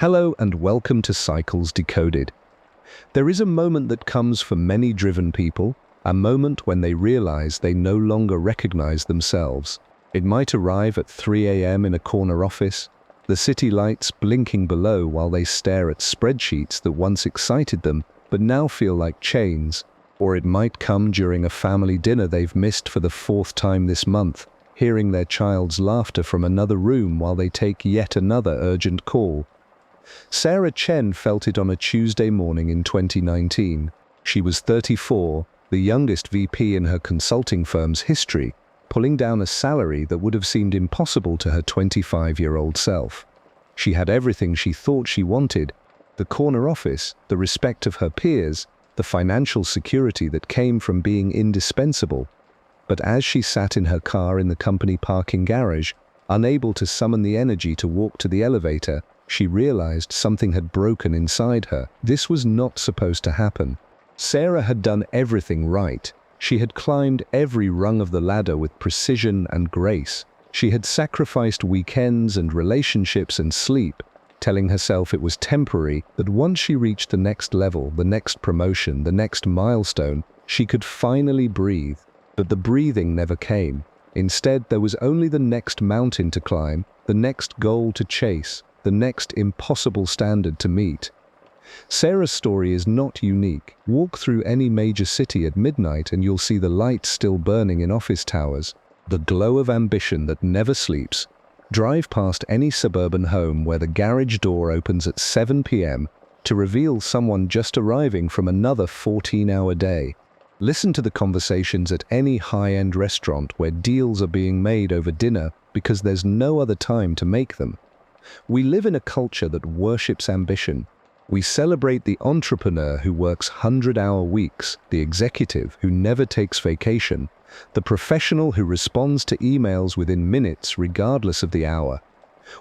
Hello and welcome to Cycles Decoded. There is a moment that comes for many driven people, a moment when they realize they no longer recognize themselves. It might arrive at 3 a.m. in a corner office, the city lights blinking below while they stare at spreadsheets that once excited them but now feel like chains. Or it might come during a family dinner they've missed for the 4th time this month, hearing their child's laughter from another room while they take yet another urgent call. Sarah Chen felt it on a Tuesday morning in 2019. She was 34, the youngest VP in her consulting firm's history, pulling down a salary that would have seemed impossible to her 25-year-old self. She had everything she thought she wanted: the corner office, the respect of her peers, the financial security that came from being indispensable. But as she sat in her car in the company parking garage, unable to summon the energy to walk to the elevator, she realized something had broken inside her. This was not supposed to happen. Sarah had done everything right. She had climbed every rung of the ladder with precision and grace. She had sacrificed weekends and relationships and sleep, telling herself it was temporary, that once she reached the next level, the next promotion, the next milestone, she could finally breathe. But the breathing never came. Instead, there was only the next mountain to climb, the next goal to chase, the next impossible standard to meet. Sarah's story is not unique. Walk through any major city at midnight and you'll see the lights still burning in office towers, the glow of ambition that never sleeps. Drive past any suburban home where the garage door opens at 7 p.m. to reveal someone just arriving from another 14-hour day. Listen to the conversations at any high-end restaurant where deals are being made over dinner because there's no other time to make them. We live in a culture that worships ambition. We celebrate the entrepreneur who works 100-hour weeks, the executive who never takes vacation, the professional who responds to emails within minutes regardless of the hour.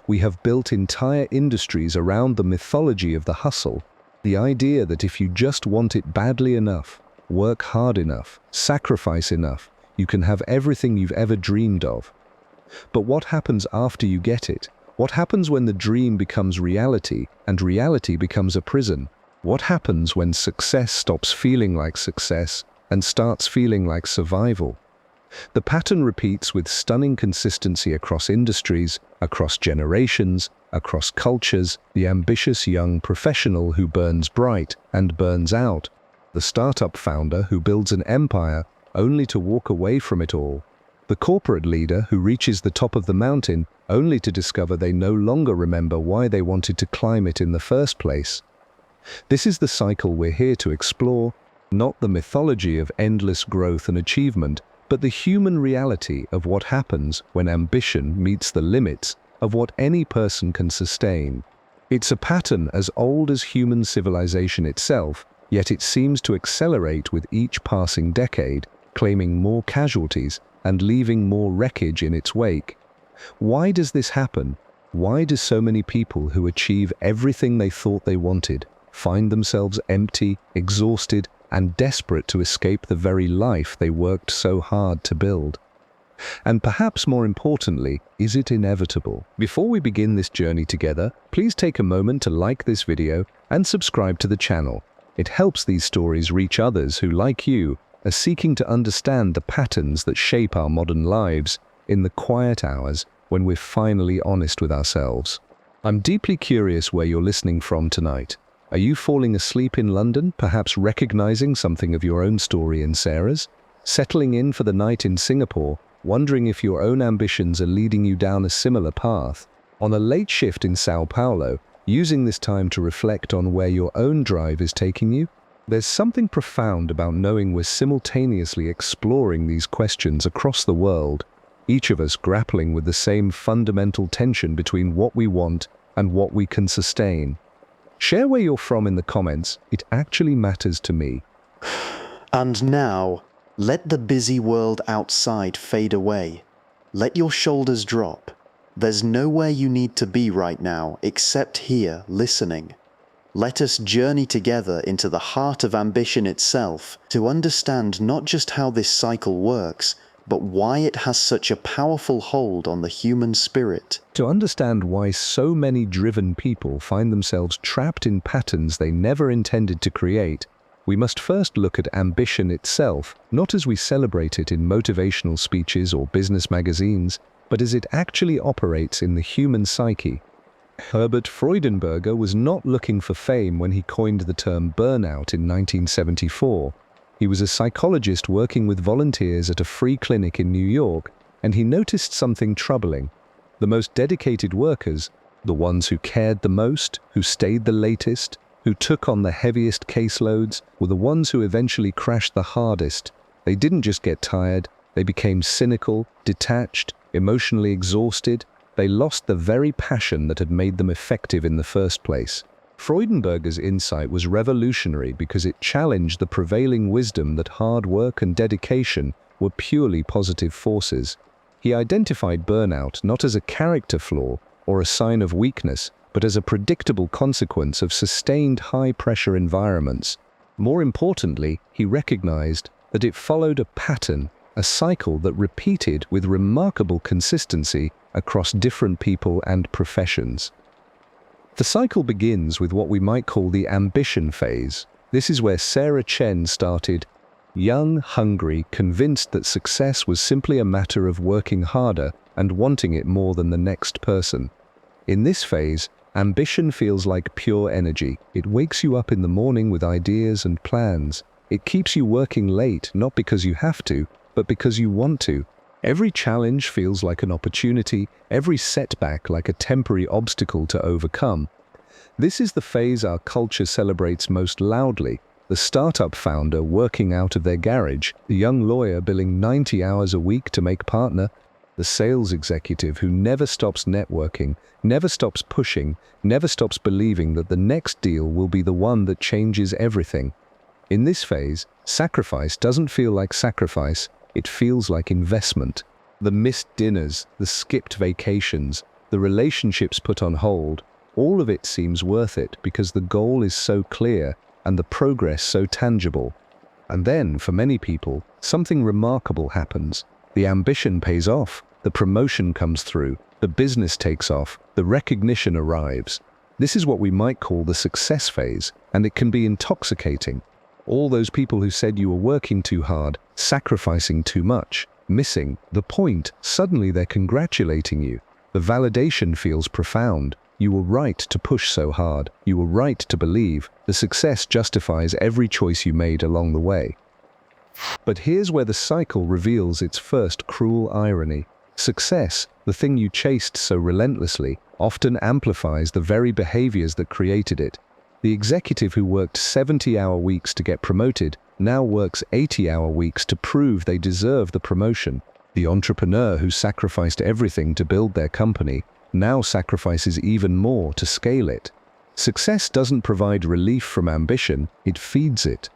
We have built entire industries around the mythology of the hustle, the idea that if you just want it badly enough, work hard enough, sacrifice enough, you can have everything you've ever dreamed of. But what happens after you get it? What happens when the dream becomes reality and reality becomes a prison? What happens when success stops feeling like success and starts feeling like survival? The pattern repeats with stunning consistency across industries, across generations, across cultures: the ambitious young professional who burns bright and burns out, the startup founder who builds an empire only to walk away from it all, the corporate leader who reaches the top of the mountain only to discover they no longer remember why they wanted to climb it in the first place. This is the cycle we're here to explore, not the mythology of endless growth and achievement, but the human reality of what happens when ambition meets the limits of what any person can sustain. It's a pattern as old as human civilization itself, yet it seems to accelerate with each passing decade, claiming more casualties and leaving more wreckage in its wake. Why does this happen? Why do so many people who achieve everything they thought they wanted find themselves empty, exhausted, and desperate to escape the very life they worked so hard to build? And perhaps more importantly, is it inevitable? Before we begin this journey together, please take a moment to like this video and subscribe to the channel. It helps these stories reach others who, like you, are seeking to understand the patterns that shape our modern lives in the quiet hours when we're finally honest with ourselves. I'm deeply curious where you're listening from tonight. Are you falling asleep in London, perhaps recognizing something of your own story in Sarah's? Settling in for the night in Singapore, wondering if your own ambitions are leading you down a similar path? On a late shift in Sao Paulo, using this time to reflect on where your own drive is taking you? There's something profound about knowing we're simultaneously exploring these questions across the world, each of us grappling with the same fundamental tension between what we want and what we can sustain. Share where you're from in the comments. It actually matters to me. And now, let the busy world outside fade away. Let your shoulders drop. There's nowhere you need to be right now except here, listening. Let us journey together into the heart of ambition itself to understand not just how this cycle works, but why it has such a powerful hold on the human spirit. To understand why so many driven people find themselves trapped in patterns they never intended to create, we must first look at ambition itself, not as we celebrate it in motivational speeches or business magazines, but as it actually operates in the human psyche. Herbert Freudenberger was not looking for fame when he coined the term burnout in 1974. He was a psychologist working with volunteers at a free clinic in New York, and he noticed something troubling. The most dedicated workers, the ones who cared the most, who stayed the latest, who took on the heaviest caseloads, were the ones who eventually crashed the hardest. They didn't just get tired, they became cynical, detached, emotionally exhausted. They lost the very passion that had made them effective in the first place. Freudenberger's insight was revolutionary because it challenged the prevailing wisdom that hard work and dedication were purely positive forces. He identified burnout not as a character flaw or a sign of weakness, but as a predictable consequence of sustained high-pressure environments. More importantly, he recognized that it followed a pattern, a cycle that repeated with remarkable consistency across different people and professions. The cycle begins with what we might call the ambition phase. This is where Sarah Chen started, young, hungry, convinced that success was simply a matter of working harder and wanting it more than the next person. In this phase, ambition feels like pure energy. It wakes you up in the morning with ideas and plans. It keeps you working late, not because you have to, but because you want to. Every challenge feels like an opportunity, every setback like a temporary obstacle to overcome. This is the phase our culture celebrates most loudly. The startup founder working out of their garage, the young lawyer billing 90 hours a week to make partner, the sales executive who never stops networking, never stops pushing, never stops believing that the next deal will be the one that changes everything. In this phase, sacrifice doesn't feel like sacrifice, it feels like investment. The missed dinners, the skipped vacations, the relationships put on hold, all of it seems worth it because the goal is so clear and the progress so tangible. And then, for many people, something remarkable happens. The ambition pays off, the promotion comes through, the business takes off, the recognition arrives. This is what we might call the success phase, and it can be intoxicating. All those people who said you were working too hard, sacrificing too much, missing the point, suddenly they're congratulating you. The validation feels profound. You were right to push so hard. You were right to believe. The success justifies every choice you made along the way. But here's where the cycle reveals its first cruel irony. Success, the thing you chased so relentlessly, often amplifies the very behaviors that created it. The executive who worked 70-hour weeks to get promoted now works 80-hour weeks to prove they deserve the promotion. The entrepreneur who sacrificed everything to build their company now sacrifices even more to scale it. Success doesn't provide relief from ambition, it feeds it.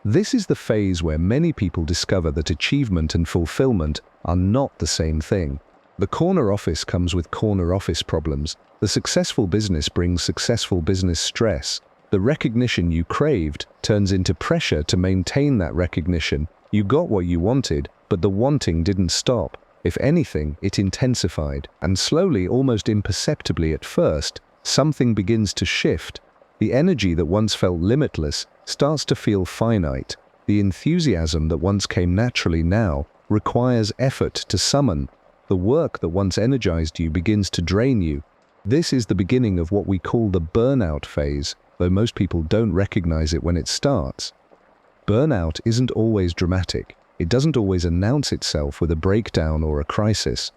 This is the phase where many people discover that achievement and fulfillment are not the same thing. The corner office comes with corner office problems. The successful business brings successful business stress. The recognition you craved turns into pressure to maintain that recognition. You got what you wanted, but the wanting didn't stop. If anything, it intensified, and slowly, almost imperceptibly at first, something begins to shift. The energy that once felt limitless starts to feel finite. The enthusiasm that once came naturally now requires effort to summon. The work that once energized you begins to drain you. This is the beginning of what we call the burnout phase, though most people don't recognize it when it starts. Burnout isn't always dramatic. It doesn't always announce itself with a breakdown or a crisis.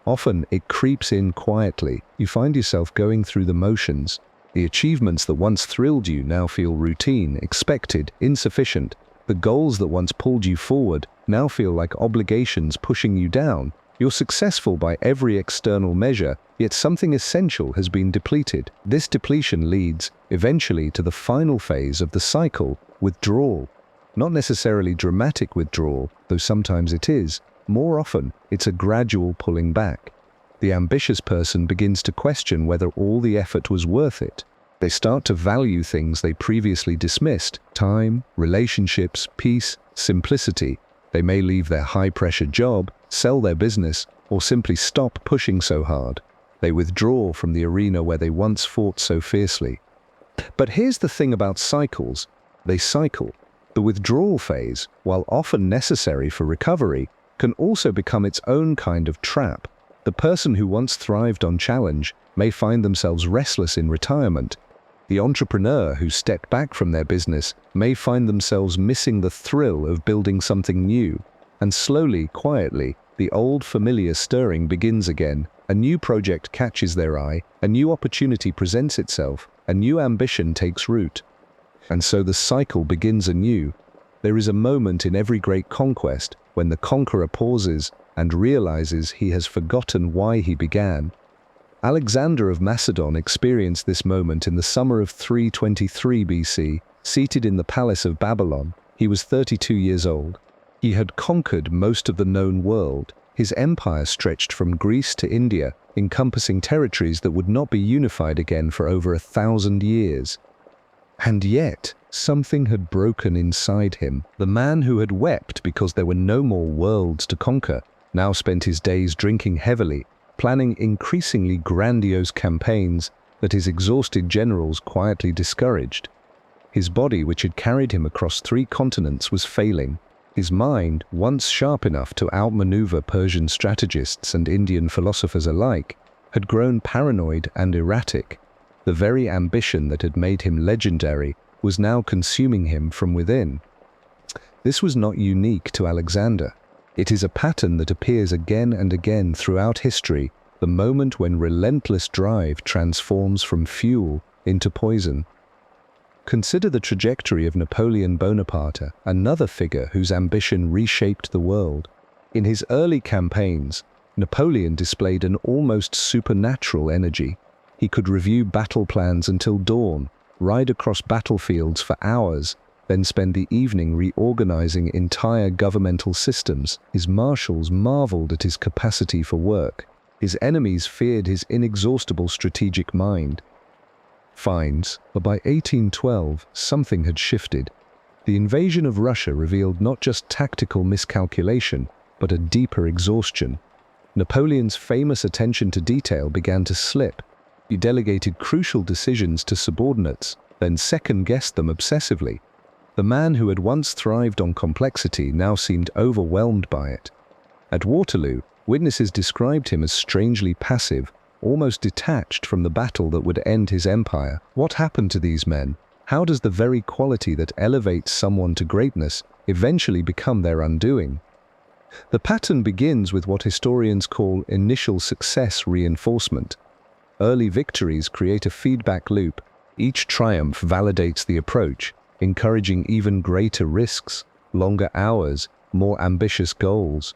Often, it creeps in quietly. You find yourself going through the motions. The achievements that once thrilled you now feel routine, expected, insufficient. The goals that once pulled you forward now feel like obligations pushing you down. You're successful by every external measure, yet something essential has been depleted. This depletion leads, eventually, to the final phase of the cycle, withdrawal. Not necessarily dramatic withdrawal, though sometimes it is. More often, it's a gradual pulling back. The ambitious person begins to question whether all the effort was worth it. They start to value things they previously dismissed: time, relationships, peace, simplicity. They may leave their high-pressure job, sell their business, or simply stop pushing so hard. They withdraw from the arena where they once fought so fiercely. But here's the thing about cycles. They cycle. The withdrawal phase, while often necessary for recovery, can also become its own kind of trap. The person who once thrived on challenge may find themselves restless in retirement. The entrepreneur who stepped back from their business may find themselves missing the thrill of building something new. And slowly, quietly, the old familiar stirring begins again. A new project catches their eye, a new opportunity presents itself, a new ambition takes root. And so the cycle begins anew. There is a moment in every great conquest when the conqueror pauses and realizes he has forgotten why he began. Alexander of Macedon experienced this moment in the summer of 323 BC, seated in the palace of Babylon. He was 32 years old. He had conquered most of the known world. His empire stretched from Greece to India, encompassing territories that would not be unified again for over 1,000 years. And yet, something had broken inside him. The man who had wept because there were no more worlds to conquer now spent his days drinking heavily, planning increasingly grandiose campaigns that his exhausted generals quietly discouraged. His body, which had carried him across 3 continents, was failing. His mind, once sharp enough to outmaneuver Persian strategists and Indian philosophers alike, had grown paranoid and erratic. The very ambition that had made him legendary was now consuming him from within. This was not unique to Alexander. It is a pattern that appears again and again throughout history, the moment when relentless drive transforms from fuel into poison. Consider the trajectory of Napoleon Bonaparte, another figure whose ambition reshaped the world. In his early campaigns, Napoleon displayed an almost supernatural energy. He could review battle plans until dawn, ride across battlefields for hours, then spend the evening reorganizing entire governmental systems. His marshals marveled at his capacity for work. His enemies feared his inexhaustible strategic mind. But by 1812, something had shifted. The invasion of Russia revealed not just tactical miscalculation, but a deeper exhaustion. Napoleon's famous attention to detail began to slip. He delegated crucial decisions to subordinates, then second-guessed them obsessively. The man who had once thrived on complexity now seemed overwhelmed by it. At Waterloo, witnesses described him as strangely passive, almost detached from the battle that would end his empire. What happened to these men? How does the very quality that elevates someone to greatness eventually become their undoing? The pattern begins with what historians call initial success reinforcement. Early victories create a feedback loop. Each triumph validates the approach, encouraging even greater risks, longer hours, more ambitious goals.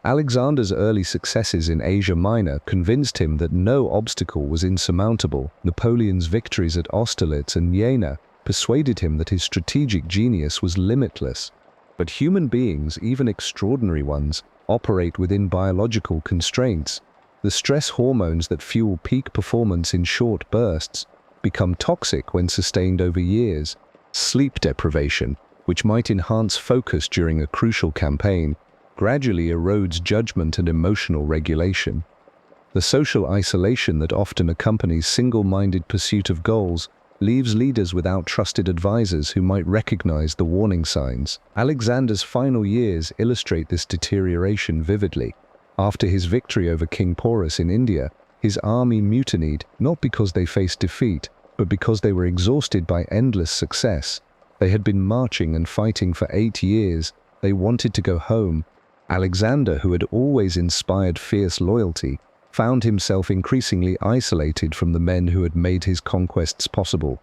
Alexander's early successes in Asia Minor convinced him that no obstacle was insurmountable. Napoleon's victories at Austerlitz and Jena persuaded him that his strategic genius was limitless. But human beings, even extraordinary ones, operate within biological constraints. The stress hormones that fuel peak performance in short bursts become toxic when sustained over years. Sleep deprivation, which might enhance focus during a crucial campaign, gradually erodes judgment and emotional regulation. The social isolation that often accompanies single-minded pursuit of goals leaves leaders without trusted advisors who might recognize the warning signs. Alexander's final years illustrate this deterioration vividly. After his victory over King Porus in India, his army mutinied, not because they faced defeat, but because they were exhausted by endless success. They had been marching and fighting for 8 years. They wanted to go home. Alexander, who had always inspired fierce loyalty, found himself increasingly isolated from the men who had made his conquests possible.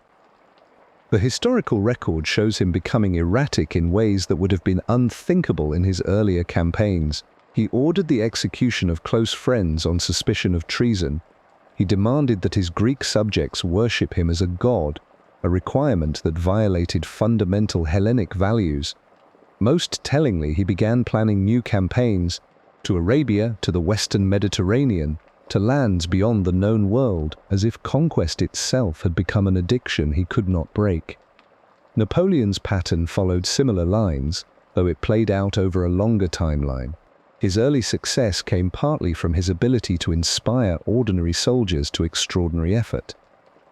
The historical record shows him becoming erratic in ways that would have been unthinkable in his earlier campaigns. He ordered the execution of close friends on suspicion of treason. He demanded that his Greek subjects worship him as a god, a requirement that violated fundamental Hellenic values. Most tellingly, he began planning new campaigns to Arabia, to the Western Mediterranean, to lands beyond the known world, as if conquest itself had become an addiction he could not break. Napoleon's pattern followed similar lines. though it played out over a longer timeline. His early success came partly from his ability to inspire ordinary soldiers to extraordinary effort.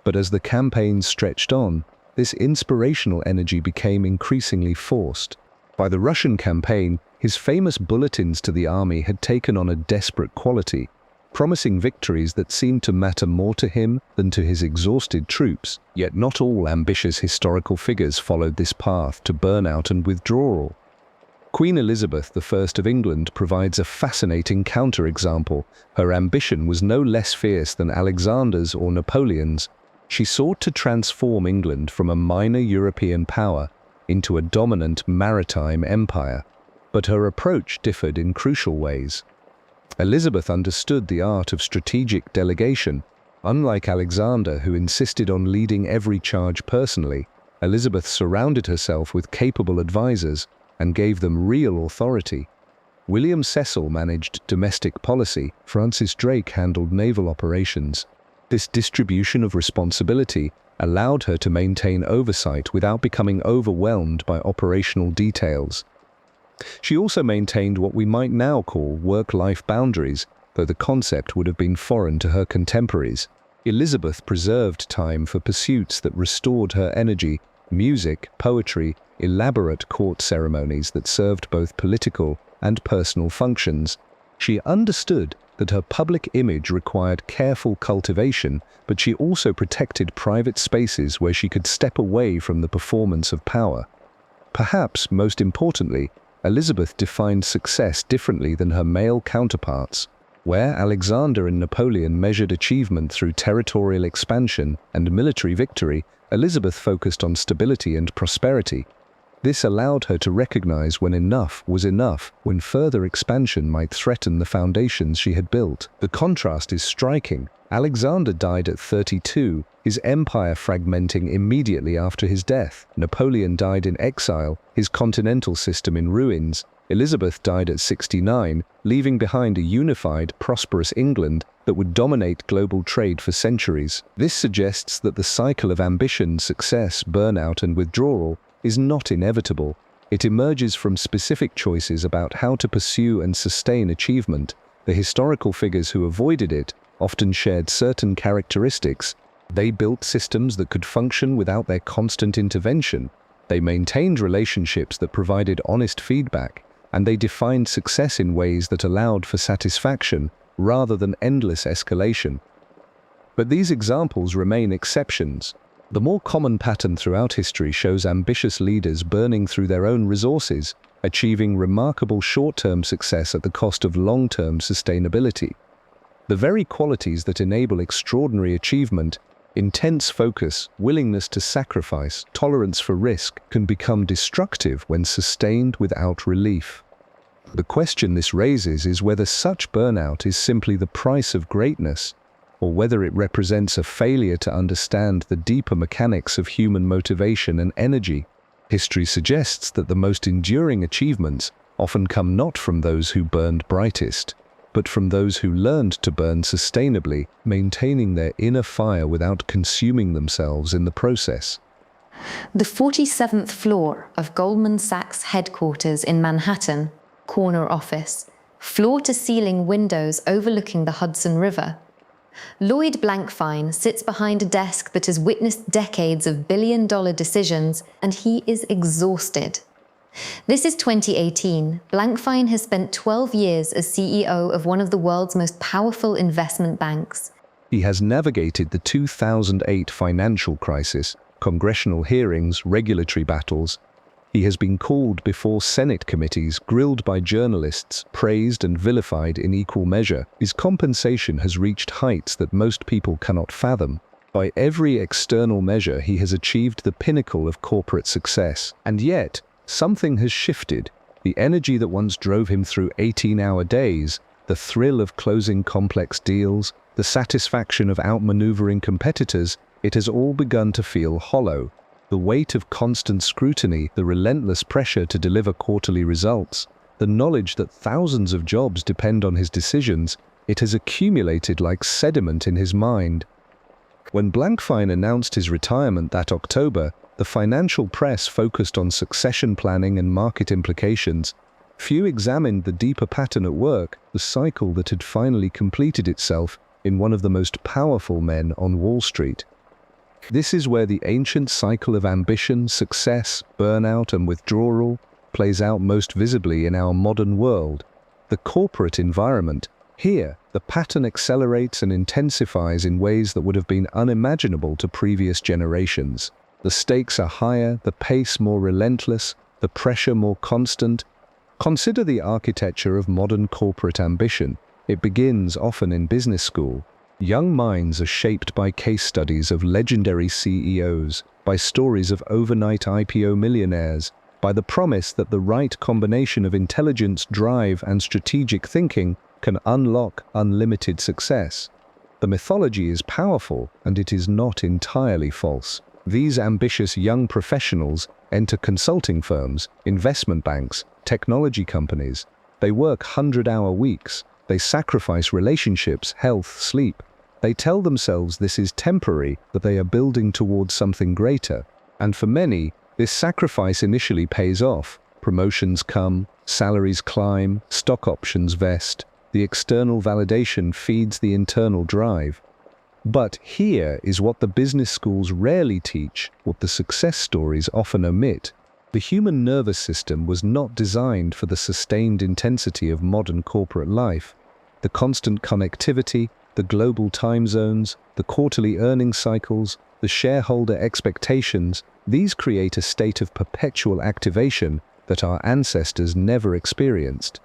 But as the campaign stretched on, this inspirational energy became increasingly forced. By the Russian campaign, his famous bulletins to the army had taken on a desperate quality, promising victories that seemed to matter more to him than to his exhausted troops. Yet not all ambitious historical figures followed this path to burnout and withdrawal. Queen Elizabeth I of England provides a fascinating counterexample. Her ambition was no less fierce than Alexander's or Napoleon's. She sought to transform England from a minor European power into a dominant maritime empire. But her approach differed in crucial ways. Elizabeth understood the art of strategic delegation. Unlike Alexander, who insisted on leading every charge personally, Elizabeth surrounded herself with capable advisors and gave them real authority. William Cecil managed domestic policy, Francis Drake handled naval operations. This distribution of responsibility allowed her to maintain oversight without becoming overwhelmed by operational details. She also maintained what we might now call work-life boundaries, though the concept would have been foreign to her contemporaries. Elizabeth preserved time for pursuits that restored her energy: music, poetry, elaborate court ceremonies that served both political and personal functions. She understood that her public image required careful cultivation, but she also protected private spaces where she could step away from the performance of power. Perhaps most importantly, Elizabeth defined success differently than her male counterparts. Where Alexander and Napoleon measured achievement through territorial expansion and military victory, Elizabeth focused on stability and prosperity. This allowed her to recognize when enough was enough, when further expansion might threaten the foundations she had built. The contrast is striking. Alexander died at 32, his empire fragmenting immediately after his death. Napoleon died in exile, his continental system in ruins. Elizabeth died at 69, leaving behind a unified, prosperous England that would dominate global trade for centuries. This suggests that the cycle of ambition, success, burnout, and withdrawal is not inevitable. It emerges from specific choices about how to pursue and sustain achievement. The historical figures who avoided it often shared certain characteristics. They built systems that could function without their constant intervention. They maintained relationships that provided honest feedback, and they defined success in ways that allowed for satisfaction rather than endless escalation. But these examples remain exceptions. The more common pattern throughout history shows ambitious leaders burning through their own resources, achieving remarkable short-term success at the cost of long-term sustainability. The very qualities that enable extraordinary achievement, intense focus, willingness to sacrifice, tolerance for risk, can become destructive when sustained without relief. The question this raises is whether such burnout is simply the price of greatness, or whether it represents a failure to understand the deeper mechanics of human motivation and energy. History suggests that the most enduring achievements often come not from those who burned brightest, but from those who learned to burn sustainably, maintaining their inner fire without consuming themselves in the process. The 47th floor of Goldman Sachs headquarters in Manhattan, corner office, floor-to-ceiling windows overlooking the Hudson River. Lloyd Blankfein sits behind a desk that has witnessed decades of billion-dollar decisions, and he is exhausted. This is 2018. Blankfein has spent 12 years as CEO of one of the world's most powerful investment banks. He has navigated the 2008 financial crisis, congressional hearings, regulatory battles. He has been called before Senate committees, grilled by journalists, praised and vilified in equal measure. His compensation has reached heights that most people cannot fathom. By every external measure, he has achieved the pinnacle of corporate success. And yet, something has shifted. The energy that once drove him through 18-hour days, the thrill of closing complex deals, the satisfaction of outmaneuvering competitors, it has all begun to feel hollow. The weight of constant scrutiny, the relentless pressure to deliver quarterly results, the knowledge that thousands of jobs depend on his decisions, it has accumulated like sediment in his mind. When Blankfein announced his retirement that October, The financial press focused on succession planning and market implications. Few examined the deeper pattern at work, the cycle that had finally completed itself in one of the most powerful men on Wall Street. This is where the ancient cycle of ambition, success, burnout, and withdrawal plays out most visibly in our modern world. The corporate environment. Here, the pattern accelerates and intensifies in ways that would have been unimaginable to previous generations. The stakes are higher, the pace more relentless, the pressure more constant. Consider the architecture of modern corporate ambition. It begins often in business school. Young minds are shaped by case studies of legendary CEOs, by stories of overnight IPO millionaires, by the promise that the right combination of intelligence, drive, and strategic thinking can unlock unlimited success. The mythology is powerful, and it is not entirely false. These ambitious young professionals enter consulting firms, investment banks, technology companies. They work 100-hour weeks. They sacrifice relationships, health, sleep. They tell themselves this is temporary, that they are building towards something greater. And for many, this sacrifice initially pays off. Promotions come, salaries climb, stock options vest. The external validation feeds the internal drive. But here is what the business schools rarely teach, what the success stories often omit. The human nervous system was not designed for the sustained intensity of modern corporate life. The constant connectivity, the global time zones, the quarterly earnings cycles, the shareholder expectations, these create a state of perpetual activation that our ancestors never experienced.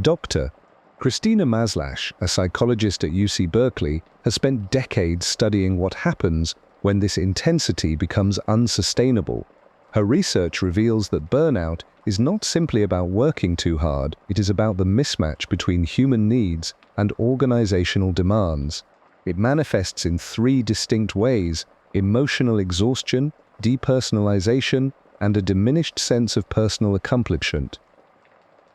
Dr. Christina Maslach, a psychologist at UC Berkeley, has spent decades studying what happens when this intensity becomes unsustainable. Her research reveals that burnout is not simply about working too hard, it is about the mismatch between human needs and organizational demands. It manifests in three distinct ways: emotional exhaustion, depersonalization, and a diminished sense of personal accomplishment.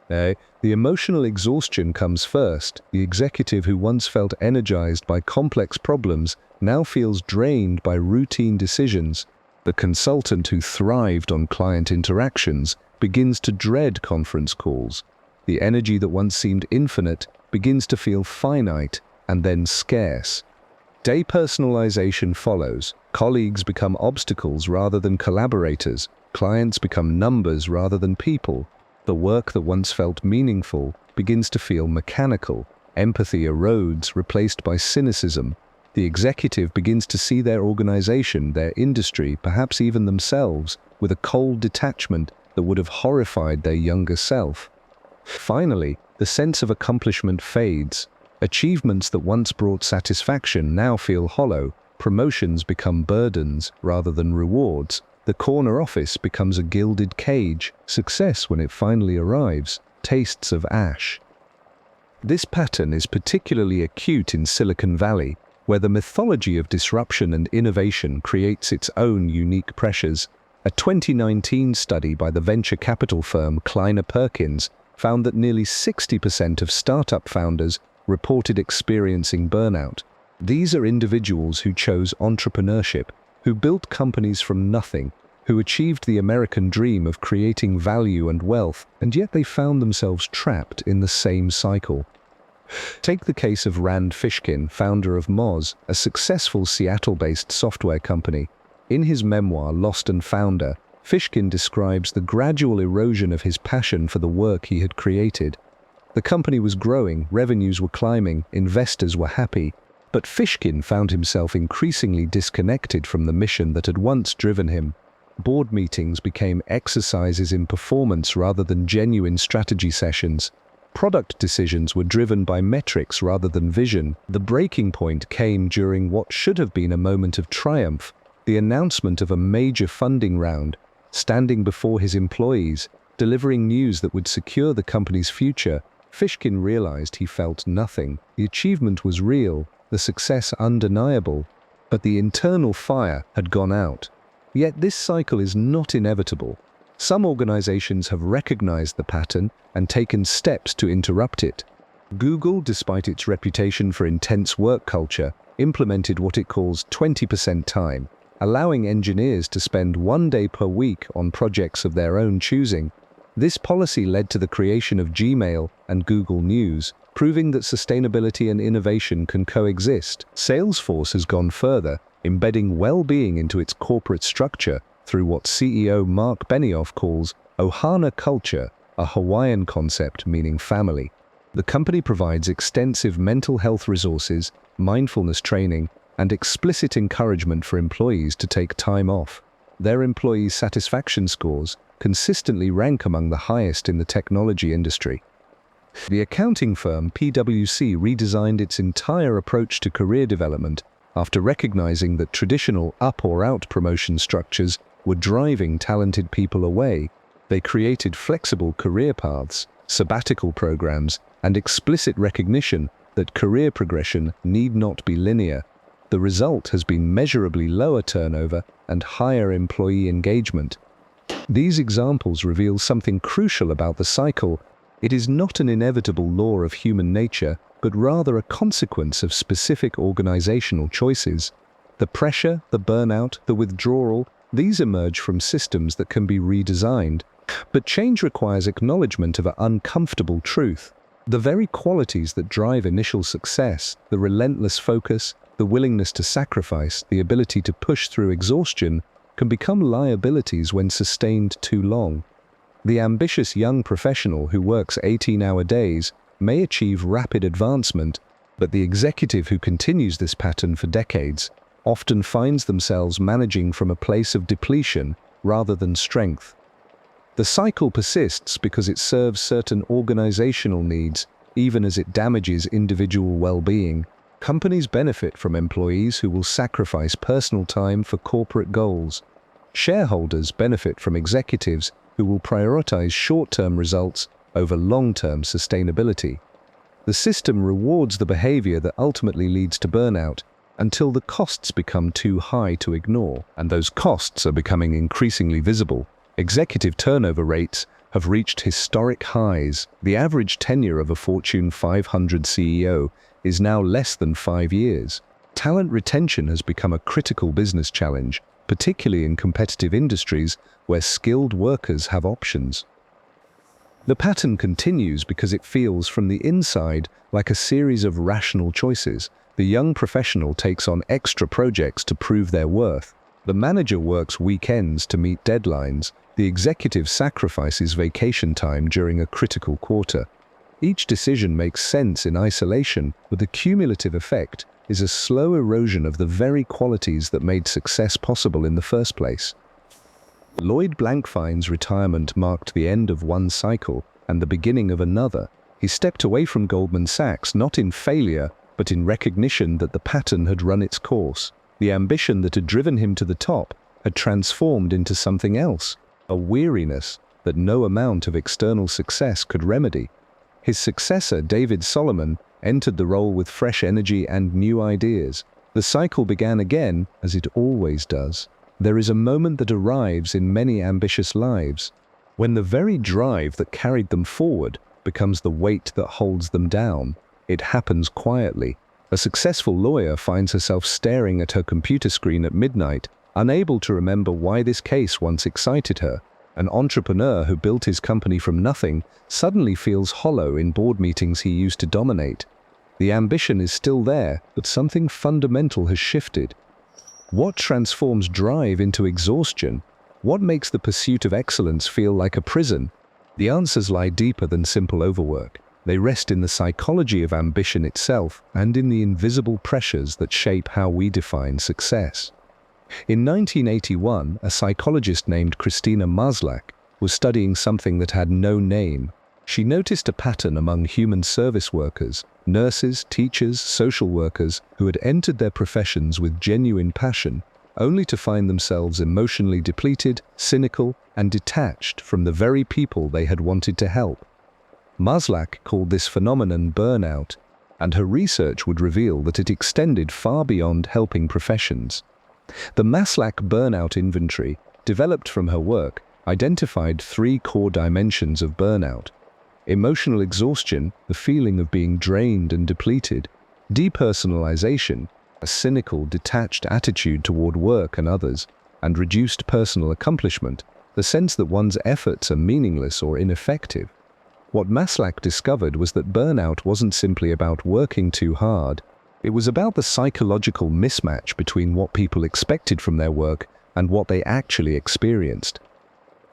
The emotional exhaustion comes first. The executive who once felt energized by complex problems now feels drained by routine decisions. The consultant who thrived on client interactions begins to dread conference calls. The energy that once seemed infinite begins to feel finite and then scarce. Depersonalization follows. Colleagues become obstacles rather than collaborators. Clients become numbers rather than people. The work that once felt meaningful begins to feel mechanical. Empathy erodes, replaced by cynicism. The executive begins to see their organization, their industry, perhaps even themselves, with a cold detachment that would have horrified their younger self. Finally, the sense of accomplishment fades. Achievements that once brought satisfaction now feel hollow. Promotions become burdens rather than rewards. The corner office becomes a gilded cage. Success, when it finally arrives, tastes of ash. This pattern is particularly acute in Silicon Valley, where the mythology of disruption and innovation creates its own unique pressures. A 2019 study by the venture capital firm Kleiner Perkins found that nearly 60% of startup founders reported experiencing burnout. These are individuals who chose entrepreneurship, who built companies from nothing, who achieved the American dream of creating value and wealth, and yet they found themselves trapped in the same cycle. Take the case of Rand Fishkin, founder of Moz, a successful Seattle-based software company. In his memoir, Lost and Founder, Fishkin describes the gradual erosion of his passion for the work he had created. The company was growing, revenues were climbing, investors were happy, but Fishkin found himself increasingly disconnected from the mission that had once driven him. Board meetings became exercises in performance rather than genuine strategy sessions. Product decisions were driven by metrics rather than vision. The breaking point came during what should have been a moment of triumph, the announcement of a major funding round. Standing before his employees, delivering news that would secure the company's future, Fishkin realized he felt nothing. The achievement was real, the success undeniable, but the internal fire had gone out. Yet this cycle is not inevitable. Some organizations have recognized the pattern and taken steps to interrupt it. Google, despite its reputation for intense work culture, implemented what it calls 20% time. allowing engineers to spend 1 day per week on projects of their own choosing. This policy led to the creation of Gmail and Google News, proving that sustainability and innovation can coexist. Salesforce has gone further, embedding well-being into its corporate structure through what CEO Mark Benioff calls Ohana culture, a Hawaiian concept meaning family. The company provides extensive mental health resources, mindfulness training, and explicit encouragement for employees to take time off. Their employee satisfaction scores consistently rank among the highest in the technology industry. The accounting firm PwC redesigned its entire approach to career development after recognizing that traditional up or out promotion structures were driving talented people away. They created flexible career paths, sabbatical programs, and explicit recognition that career progression need not be linear. The result has been measurably lower turnover and higher employee engagement. These examples reveal something crucial about the cycle. It is not an inevitable law of human nature, but rather a consequence of specific organizational choices. The pressure, the burnout, the withdrawal, these emerge from systems that can be redesigned. But change requires acknowledgement of an uncomfortable truth. The very qualities that drive initial success, the relentless focus, the willingness to sacrifice, the ability to push through exhaustion, can become liabilities when sustained too long. The ambitious young professional who works 18-hour days may achieve rapid advancement, but the executive who continues this pattern for decades often finds themselves managing from a place of depletion rather than strength. The cycle persists because it serves certain organizational needs, even as it damages individual well-being. Companies benefit from employees who will sacrifice personal time for corporate goals. Shareholders benefit from executives who will prioritize short-term results over long-term sustainability. The system rewards the behavior that ultimately leads to burnout until the costs become too high to ignore, and those costs are becoming increasingly visible. Executive turnover rates have reached historic highs. The average tenure of a Fortune 500 CEO is now less than 5 years. Talent retention has become a critical business challenge, particularly in competitive industries where skilled workers have options. The pattern continues because it feels from the inside like a series of rational choices. The young professional takes on extra projects to prove their worth. The manager works weekends to meet deadlines. The executive sacrifices vacation time during a critical quarter. Each decision makes sense in isolation, but the cumulative effect is a slow erosion of the very qualities that made success possible in the first place. Lloyd Blankfein's retirement marked the end of one cycle and the beginning of another. He stepped away from Goldman Sachs not in failure, but in recognition that the pattern had run its course. The ambition that had driven him to the top had transformed into something else, a weariness that no amount of external success could remedy. His successor, David Solomon, entered the role with fresh energy and new ideas. The cycle began again, as it always does. There is a moment that arrives in many ambitious lives, when the very drive that carried them forward becomes the weight that holds them down. It happens quietly. A successful lawyer finds herself staring at her computer screen at midnight, unable to remember why this case once excited her. An entrepreneur who built his company from nothing suddenly feels hollow in board meetings he used to dominate. The ambition is still there, but something fundamental has shifted. What transforms drive into exhaustion? What makes the pursuit of excellence feel like a prison? The answers lie deeper than simple overwork. They rest in the psychology of ambition itself and in the invisible pressures that shape how we define success. In 1981, a psychologist named Christina Maslach was studying something that had no name. She noticed a pattern among human service workers, nurses, teachers, social workers who had entered their professions with genuine passion, only to find themselves emotionally depleted, cynical, and detached from the very people they had wanted to help. Maslach called this phenomenon burnout, and her research would reveal that it extended far beyond helping professions. The Maslach Burnout Inventory, developed from her work, identified 3 core dimensions of burnout: emotional exhaustion, the feeling of being drained and depleted; depersonalization, a cynical, detached attitude toward work and others, and reduced personal accomplishment, the sense that one's efforts are meaningless or ineffective. What Maslach discovered was that burnout wasn't simply about working too hard. It was about the psychological mismatch between what people expected from their work and what they actually experienced.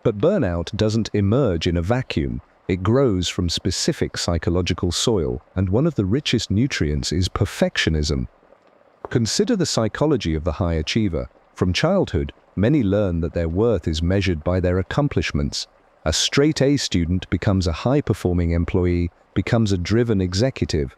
But burnout doesn't emerge in a vacuum. It grows from specific psychological soil, and one of the richest nutrients is perfectionism. Consider the psychology of the high achiever. From childhood, many learn that their worth is measured by their accomplishments. A straight A student becomes a high-performing employee, becomes a driven executive.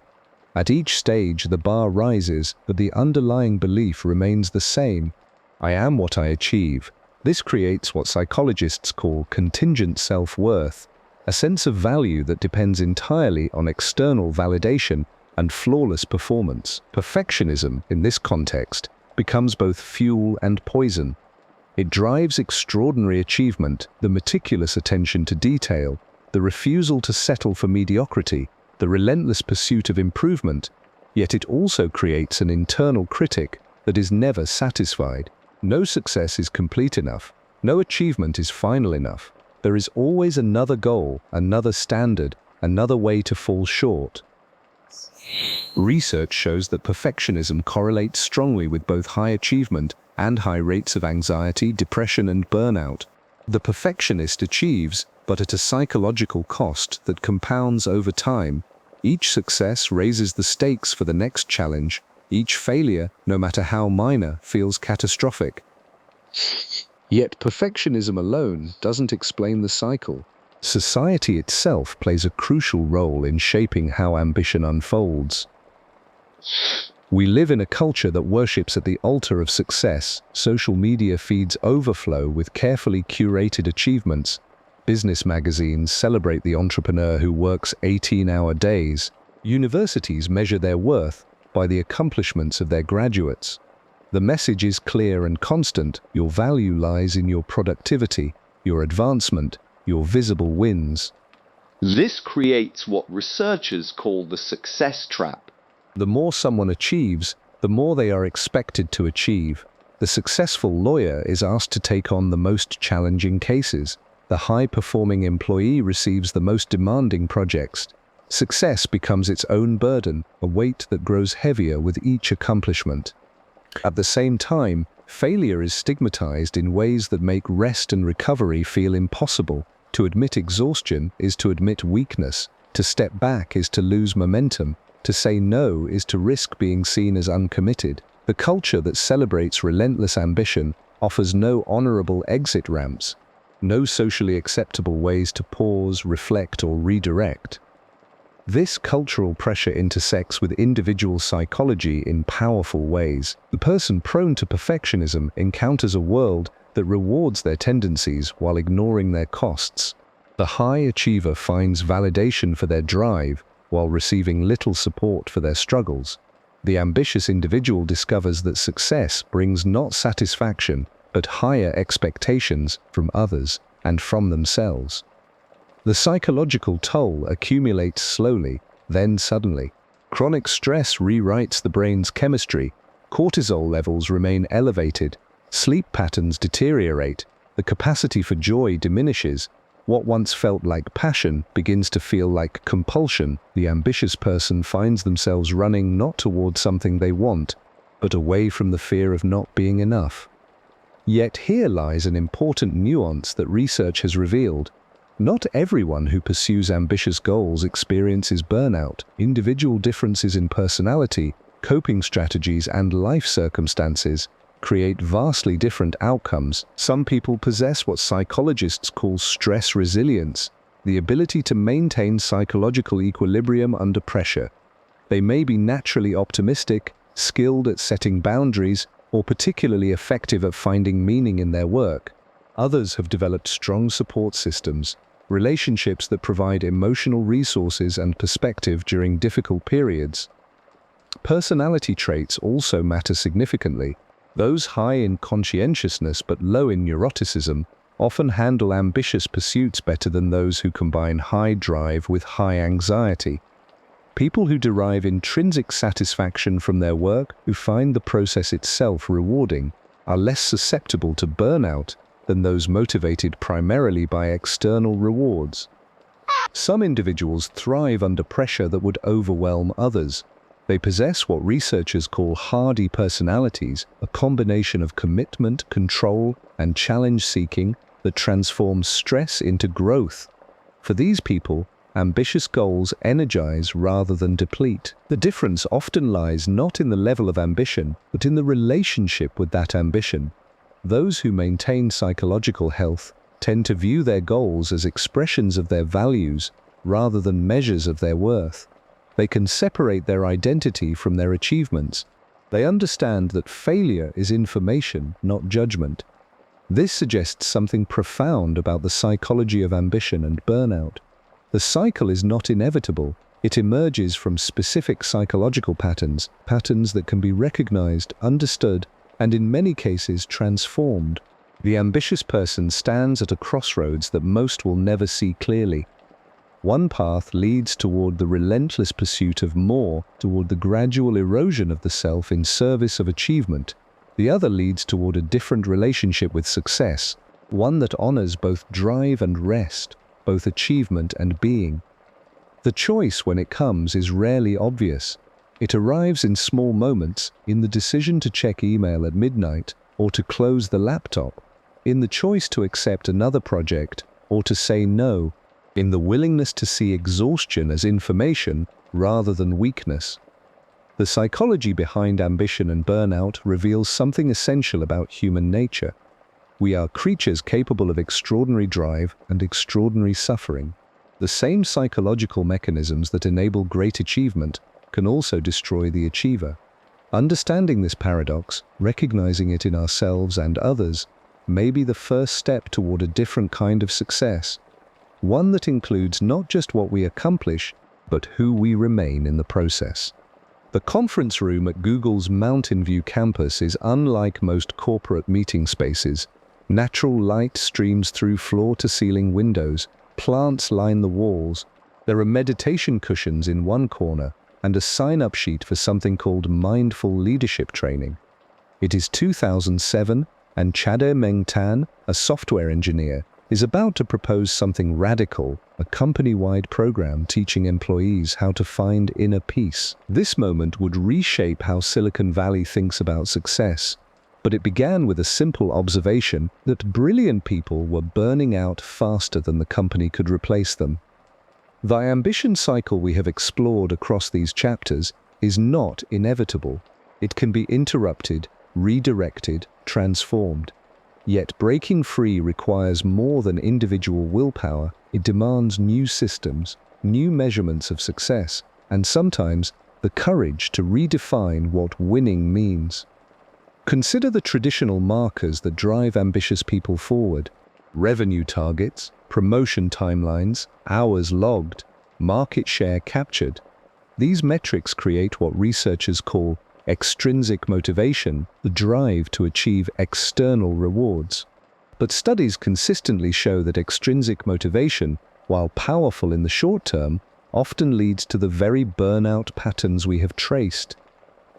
At each stage, the bar rises, but the underlying belief remains the same. I am what I achieve. This creates what psychologists call contingent self-worth, a sense of value that depends entirely on external validation and flawless performance. Perfectionism, in this context, becomes both fuel and poison. It drives extraordinary achievement, the meticulous attention to detail, the refusal to settle for mediocrity, the relentless pursuit of improvement, yet it also creates an internal critic that is never satisfied. No success is complete enough. No achievement is final enough. There is always another goal, another standard, another way to fall short. Research shows that perfectionism correlates strongly with both high achievement and high rates of anxiety, depression, and burnout. The perfectionist achieves, but at a psychological cost that compounds over time. Each success raises the stakes for the next challenge. Each failure, no matter how minor, feels catastrophic. Yet perfectionism alone doesn't explain the cycle. Society itself plays a crucial role in shaping how ambition unfolds. We live in a culture that worships at the altar of success. Social media feeds overflow with carefully curated achievements. Business magazines celebrate the entrepreneur who works 18-hour days. Universities measure their worth by the accomplishments of their graduates. The message is clear and constant. Your value lies in your productivity, your advancement, your visible wins. This creates what researchers call the success trap. The more someone achieves, the more they are expected to achieve. The successful lawyer is asked to take on the most challenging cases. The high-performing employee receives the most demanding projects. Success becomes its own burden, a weight that grows heavier with each accomplishment. At the same time, failure is stigmatized in ways that make rest and recovery feel impossible. To admit exhaustion is to admit weakness. To step back is to lose momentum. To say no is to risk being seen as uncommitted. The culture that celebrates relentless ambition offers no honorable exit ramps, no socially acceptable ways to pause, reflect, or redirect. This cultural pressure intersects with individual psychology in powerful ways. The person prone to perfectionism encounters a world that rewards their tendencies while ignoring their costs. The high achiever finds validation for their drive while receiving little support for their struggles. The ambitious individual discovers that success brings not satisfaction, but higher expectations from others and from themselves. The psychological toll accumulates slowly, then suddenly. Chronic stress rewrites the brain's chemistry. Cortisol levels remain elevated. Sleep patterns deteriorate. The capacity for joy diminishes. What once felt like passion begins to feel like compulsion. The ambitious person finds themselves running not toward something they want, but away from the fear of not being enough. Yet here lies an important nuance that research has revealed. Not everyone who pursues ambitious goals experiences burnout. Individual differences in personality, coping strategies, and life circumstances create vastly different outcomes. Some people possess what psychologists call stress resilience, the ability to maintain psychological equilibrium under pressure. They may be naturally optimistic, skilled at setting boundaries, or particularly effective at finding meaning in their work. Others have developed strong support systems, relationships that provide emotional resources and perspective during difficult periods. Personality traits also matter significantly. Those high in conscientiousness but low in neuroticism often handle ambitious pursuits better than those who combine high drive with high anxiety. People who derive intrinsic satisfaction from their work, who find the process itself rewarding, are less susceptible to burnout than those motivated primarily by external rewards. Some individuals thrive under pressure that would overwhelm others. They possess what researchers call hardy personalities, a combination of commitment, control, and challenge-seeking that transforms stress into growth. For these people, ambitious goals energize rather than deplete. The difference often lies not in the level of ambition, but in the relationship with that ambition. Those who maintain psychological health tend to view their goals as expressions of their values rather than measures of their worth. They can separate their identity from their achievements. They understand that failure is information, not judgment. This suggests something profound about the psychology of ambition and burnout. The cycle is not inevitable. It emerges from specific psychological patterns, patterns that can be recognized, understood, and in many cases transformed. The ambitious person stands at a crossroads that most will never see clearly. One path leads toward the relentless pursuit of more, toward the gradual erosion of the self in service of achievement. The other leads toward a different relationship with success, one that honors both drive and rest, both achievement and being. The choice, when it comes, is rarely obvious. It arrives in small moments, in the decision to check email at midnight or to close the laptop, in the choice to accept another project or to say no, in the willingness to see exhaustion as information rather than weakness. The psychology behind ambition and burnout reveals something essential about human nature. We are creatures capable of extraordinary drive and extraordinary suffering. The same psychological mechanisms that enable great achievement can also destroy the achiever. Understanding this paradox, recognizing it in ourselves and others, may be the first step toward a different kind of success, one that includes not just what we accomplish, but who we remain in the process. The conference room at Google's Mountain View campus is unlike most corporate meeting spaces. Natural light streams through floor-to-ceiling windows, plants line the walls, there are meditation cushions in one corner, and a sign-up sheet for something called mindful leadership training. It is 2007, and Chade Meng Tan, a software engineer, is about to propose something radical, a company-wide program teaching employees how to find inner peace. This moment would reshape how Silicon Valley thinks about success, but it began with a simple observation that brilliant people were burning out faster than the company could replace them. The ambition cycle we have explored across these chapters is not inevitable. It can be interrupted, redirected, transformed. Yet breaking free requires more than individual willpower. It demands new systems, new measurements of success, and sometimes the courage to redefine what winning means. Consider the traditional markers that drive ambitious people forward: revenue targets, promotion timelines, hours logged, market share captured. These metrics create what researchers call extrinsic motivation, the drive to achieve external rewards. But studies consistently show that extrinsic motivation, while powerful in the short term, often leads to the very burnout patterns we have traced.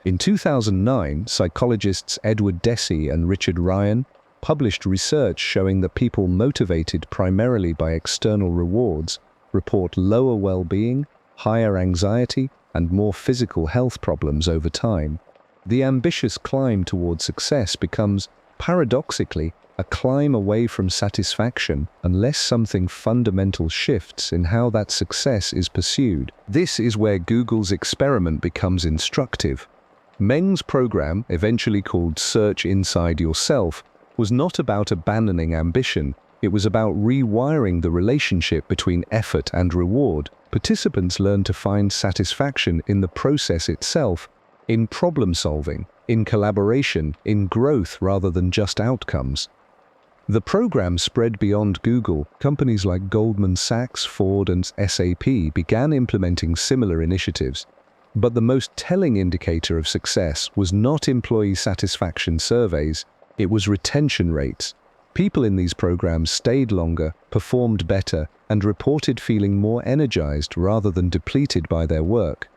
In 2009, psychologists Edward Deci and Richard Ryan published research showing that people motivated primarily by external rewards report lower well-being, higher anxiety, and more physical health problems over time. The ambitious climb toward success becomes, paradoxically, a climb away from satisfaction unless something fundamental shifts in how that success is pursued. This is where Google's experiment becomes instructive. Meng's program, eventually called Search Inside Yourself, was not about abandoning ambition. It was about rewiring the relationship between effort and reward. Participants learned to find satisfaction in the process itself, in problem solving, in collaboration, in growth rather than just outcomes. The program spread beyond Google. Companies like Goldman Sachs, Ford, and SAP began implementing similar initiatives. But the most telling indicator of success was not employee satisfaction surveys, it was retention rates. People in these programs stayed longer, performed better, and reported feeling more energized rather than depleted by their work.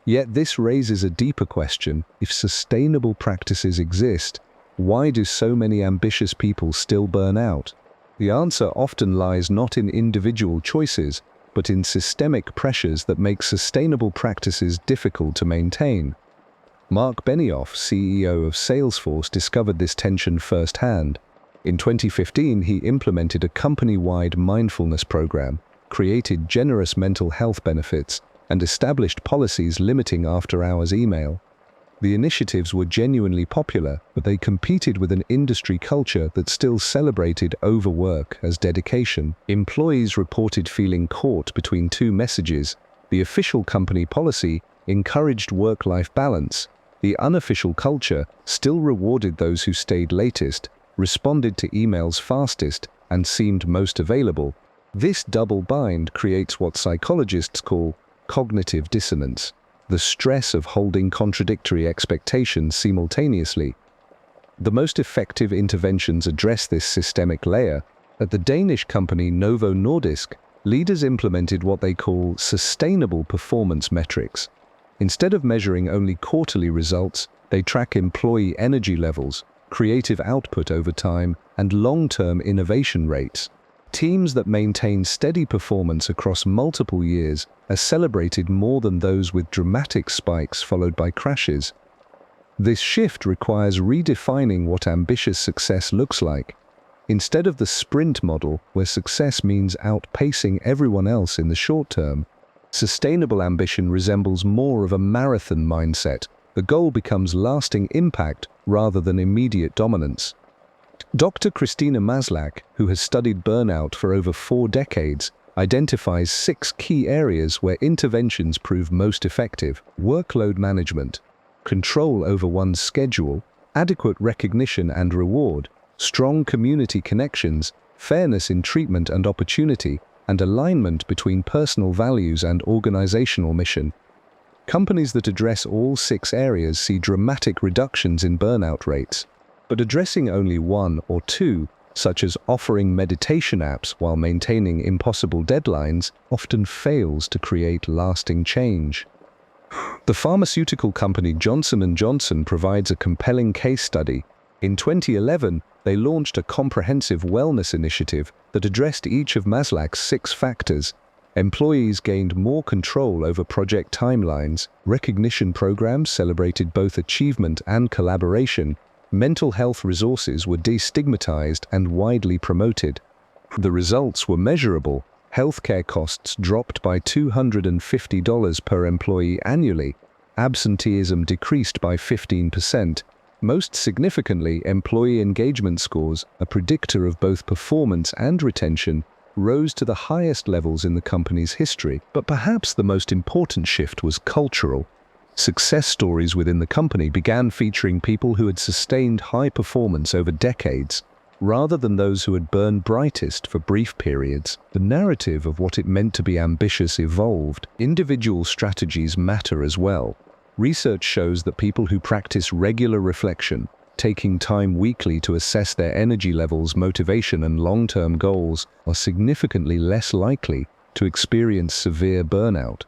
Yet this raises a deeper question: if sustainable practices exist, why do so many ambitious people still burn out? The answer often lies not in individual choices, but in systemic pressures that make sustainable practices difficult to maintain. Mark Benioff, CEO of Salesforce, discovered this tension firsthand. In 2015, he implemented a company-wide mindfulness program, created generous mental health benefits, and established policies limiting after-hours email. The initiatives were genuinely popular, but they competed with an industry culture that still celebrated overwork as dedication. Employees reported feeling caught between two messages. The official company policy encouraged work-life balance. The unofficial culture still rewarded those who stayed latest, responded to emails fastest, and seemed most available. This double bind creates what psychologists call cognitive dissonance, the stress of holding contradictory expectations simultaneously. The most effective interventions address this systemic layer. At the Danish company Novo Nordisk, leaders implemented what they call sustainable performance metrics. Instead of measuring only quarterly results, they track employee energy levels, creative output over time, and long-term innovation rates. Teams that maintain steady performance across multiple years are celebrated more than those with dramatic spikes followed by crashes. This shift requires redefining what ambitious success looks like. Instead of the sprint model, where success means outpacing everyone else in the short term, sustainable ambition resembles more of a marathon mindset. The goal becomes lasting impact rather than immediate dominance. Dr. Christina Maslach, who has studied burnout for over 4 decades, identifies 6 key areas where interventions prove most effective: workload management, control over one's schedule, adequate recognition and reward, strong community connections, fairness in treatment and opportunity, and alignment between personal values and organizational mission. Companies that address all 6 areas see dramatic reductions in burnout rates. But addressing only 1 or 2, such as offering meditation apps while maintaining impossible deadlines, often fails to create lasting change. The pharmaceutical company Johnson & Johnson provides a compelling case study. In 2011, they launched a comprehensive wellness initiative that addressed each of Maslach's 6 factors. Employees gained more control over project timelines, recognition programs celebrated both achievement and collaboration, mental health resources were destigmatized and widely promoted. The results were measurable. Healthcare costs dropped by $250 per employee annually. Absenteeism decreased by 15%. Most significantly, employee engagement scores, a predictor of both performance and retention, rose to the highest levels in the company's history. But perhaps the most important shift was cultural. Success stories within the company began featuring people who had sustained high performance over decades, rather than those who had burned brightest for brief periods. The narrative of what it meant to be ambitious evolved. Individual strategies matter as well. Research shows that people who practice regular reflection, taking time weekly to assess their energy levels, motivation, and long-term goals, are significantly less likely to experience severe burnout.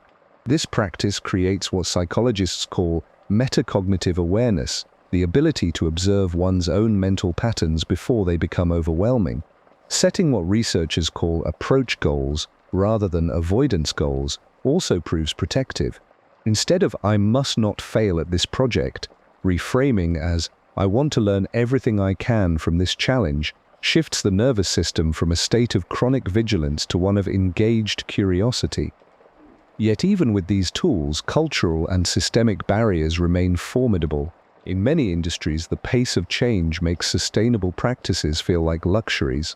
This practice creates what psychologists call metacognitive awareness, the ability to observe one's own mental patterns before they become overwhelming. Setting what researchers call approach goals rather than avoidance goals also proves protective. Instead of "I must not fail at this project," reframing as "I want to learn everything I can from this challenge" shifts the nervous system from a state of chronic vigilance to one of engaged curiosity. Yet even with these tools, cultural and systemic barriers remain formidable. In many industries, the pace of change makes sustainable practices feel like luxuries.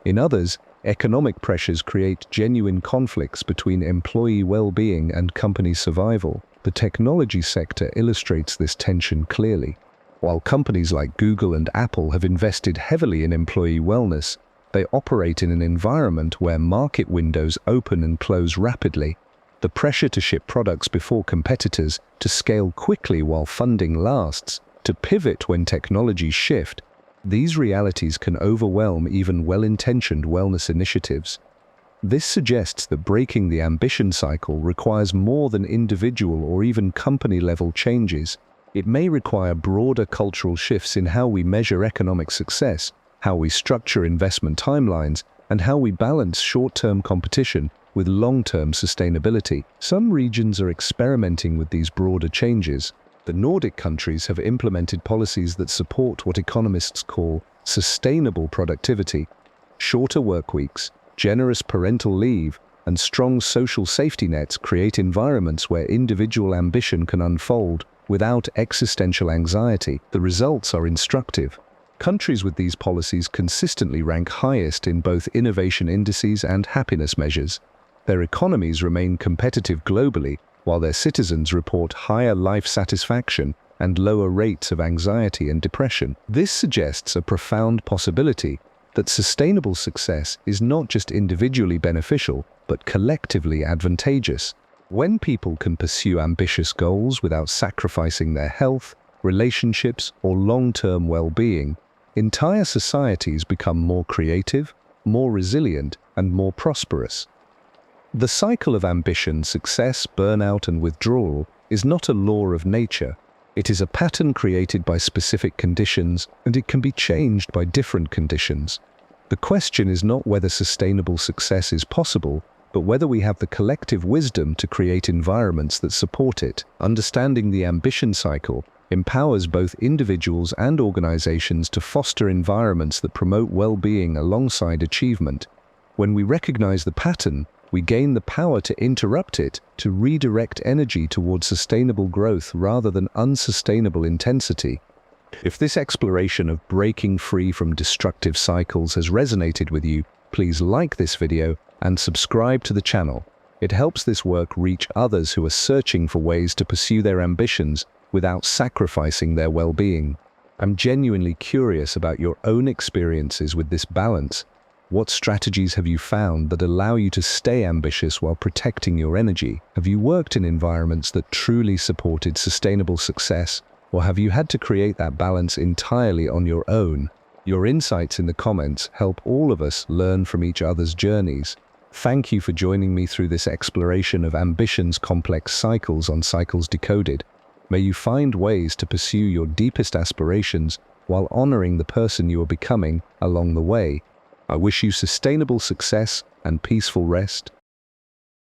In others, economic pressures create genuine conflicts between employee well-being and company survival. The technology sector illustrates this tension clearly. While companies like Google and Apple have invested heavily in employee wellness, they operate in an environment where market windows open and close rapidly. The pressure to ship products before competitors, to scale quickly while funding lasts, to pivot when technologies shift, These realities can overwhelm even well-intentioned wellness initiatives. This suggests that breaking the ambition cycle requires more than individual or even company-level changes. It may require broader cultural shifts in how we measure economic success, how we structure investment timelines, and how we balance short-term competition with long-term sustainability. Some regions are experimenting with these broader changes. The Nordic countries have implemented policies that support what economists call sustainable productivity. Shorter work weeks, generous parental leave, and strong social safety nets create environments where individual ambition can unfold without existential anxiety. The results are instructive. Countries with these policies consistently rank highest in both innovation indices and happiness measures. Their economies remain competitive globally, while their citizens report higher life satisfaction and lower rates of anxiety and depression. This suggests a profound possibility that sustainable success is not just individually beneficial, but collectively advantageous. When people can pursue ambitious goals without sacrificing their health, relationships, or long-term well-being, entire societies become more creative, more resilient, and more prosperous. The cycle of ambition, success, burnout, and withdrawal is not a law of nature. It is a pattern created by specific conditions, and it can be changed by different conditions. The question is not whether sustainable success is possible, but whether we have the collective wisdom to create environments that support it. Understanding the ambition cycle empowers both individuals and organizations to foster environments that promote well-being alongside achievement. When we recognize the pattern, we gain the power to interrupt it, to redirect energy towards sustainable growth rather than unsustainable intensity. If this exploration of breaking free from destructive cycles has resonated with you, please like this video and subscribe to the channel. It helps this work reach others who are searching for ways to pursue their ambitions without sacrificing their well-being. I'm genuinely curious about your own experiences with this balance. What strategies have you found that allow you to stay ambitious while protecting your energy? Have you worked in environments that truly supported sustainable success, or have you had to create that balance entirely on your own? Your insights in the comments help all of us learn from each other's journeys. Thank you for joining me through this exploration of ambition's complex cycles on Cycles Decoded. May you find ways to pursue your deepest aspirations while honoring the person you are becoming along the way. I wish you sustainable success and peaceful rest.